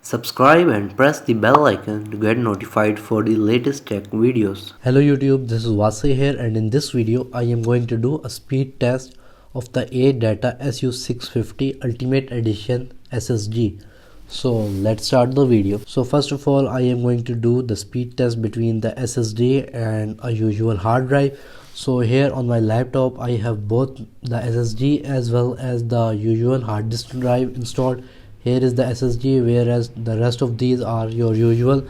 Subscribe and press the bell icon to get notified for the latest tech videos. Hello YouTube, this is Wasay here, and in this video I am going to do a speed test of the Adata SU650 Ultimate Edition SSD. So let's start the video. So first of all, I am going to do the speed test between the SSD and a usual hard drive. So here on my laptop I have both the SSD as well as the usual hard disk drive installed. Here is the SSD, whereas the rest of these are your usual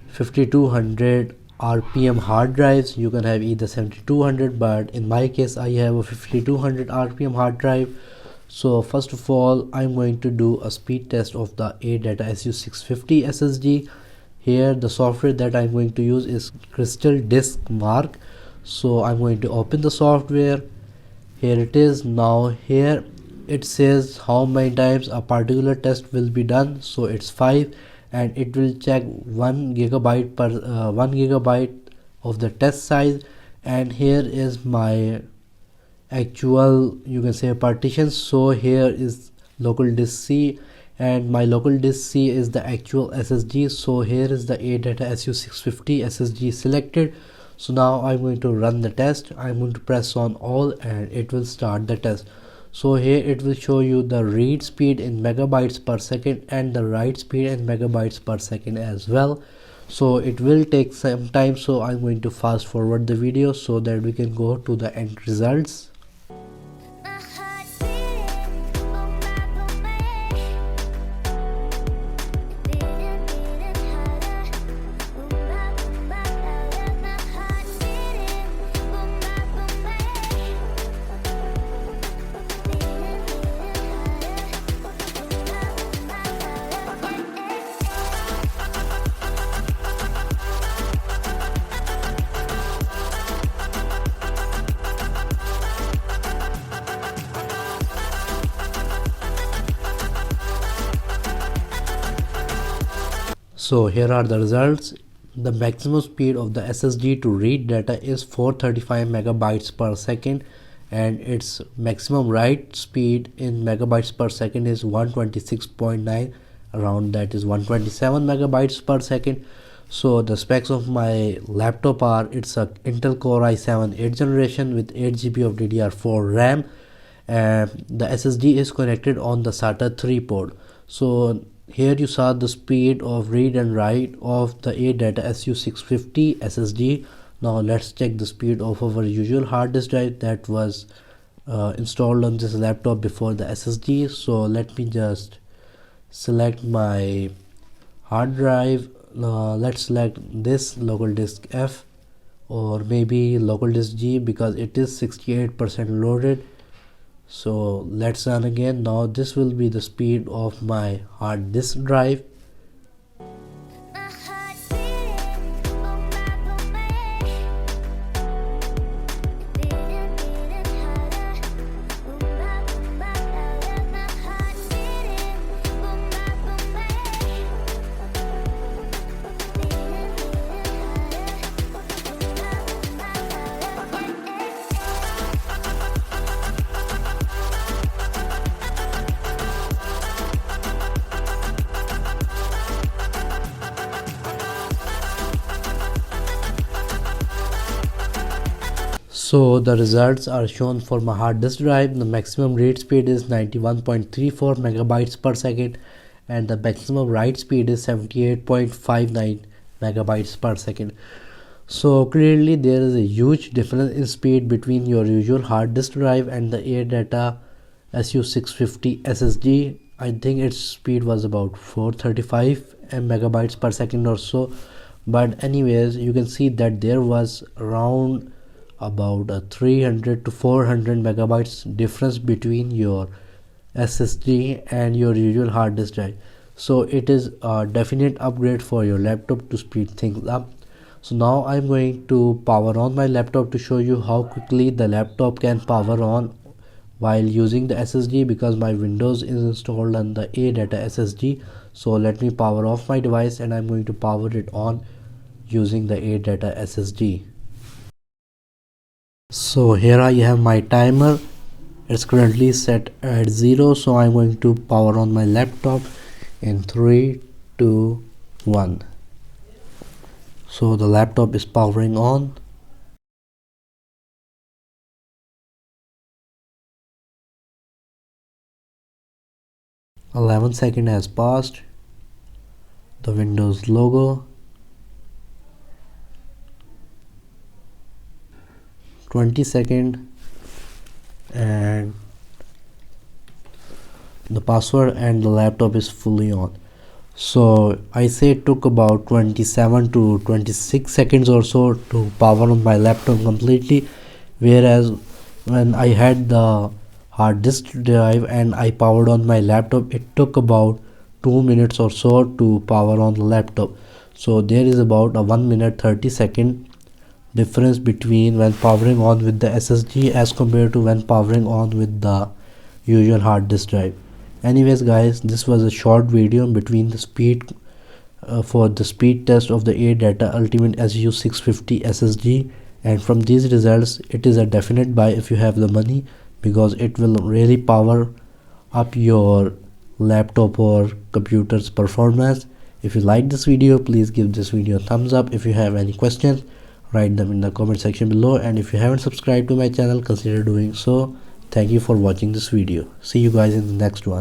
5200 RPM hard drives. You can have either 7200, but in my case I have a 5200 RPM hard drive. So first of all, I'm going to do a speed test of the Adata SU650 SSD. Here the software that I'm going to use is Crystal Disk Mark. So I'm going to open the software. Here it is. Now here it says how many times a particular test will be done. So it's 5, and it will check 1 gigabyte per 1 gigabyte of the test size. And here is my actual, you can say, partitions. So here is local disk C, and my local disk C is the actual SSD. So here is the Adata SU650 SSD selected. So now I'm going to run the test. I'm going to press on all and it will start the test. So here it will show you the read speed in megabytes per second and the write speed in megabytes per second as well. So it will take some time, so I'm going to fast forward the video so that we can go to the end results. So here are the results. The maximum speed of the SSD to read data is 435 megabytes per second, and its maximum write speed in megabytes per second is 126.9, around that is 127 megabytes per second. So the specs of my laptop are, it's a Intel Core i7 8th generation with 8 GB of DDR4 RAM, and the SSD is connected on the SATA 3 port. So here you saw the speed of read and write of the Adata SU650 SSD. Now let's check the speed of our usual hard disk drive that was installed on this laptop before the SSD. So let me just select my hard drive. Let's select this local disk F, or maybe local disk G, because it is 68% loaded. So let's run again. Now this will be the speed of my hard disk drive. So the results are shown for my hard disk drive. The maximum read speed is 91.34 megabytes per second, and the maximum write speed is 78.59 megabytes per second. So clearly there is a huge difference in speed between your usual hard disk drive and the Adata SU650 SSD. I think its speed was about 435 megabytes per second or so, but anyways, you can see that there was around about a 300 to 400 megabytes difference between your SSD and your usual hard disk drive. So it is a definite upgrade for your laptop to speed things up. So now I'm going to power on my laptop to show you how quickly the laptop can power on while using the SSD, because my Windows is installed on the Adata SSD. So let me power off my device and I'm going to power it on using the Adata SSD. So here I have my timer. It's currently set at 0, so I'm going to power on my laptop in 3, 2, 1. So the laptop is powering on. 11 seconds has passed. The Windows logo. 20 seconds, and the password, and the laptop is fully on. So I say it took about 27 to 26 seconds or so to power on my laptop completely, whereas when I had the hard disk drive and I powered on my laptop, it took about 2 minutes or so to power on the laptop. So there is about a 1 minute 30-second difference between when powering on with the SSD as compared to when powering on with the usual hard disk drive. Anyways guys, this was a short video between the speed for the speed test of the Adata Ultimate SU650 SSD, and from these results it is a definite buy if you have the money, because it will really power up your laptop or computer's performance. If you like this video, please give this video a thumbs up. If you have any questions, write them in the comment section below, and if you haven't subscribed to my channel, consider doing so. Thank you for watching this video. See you guys in the next one.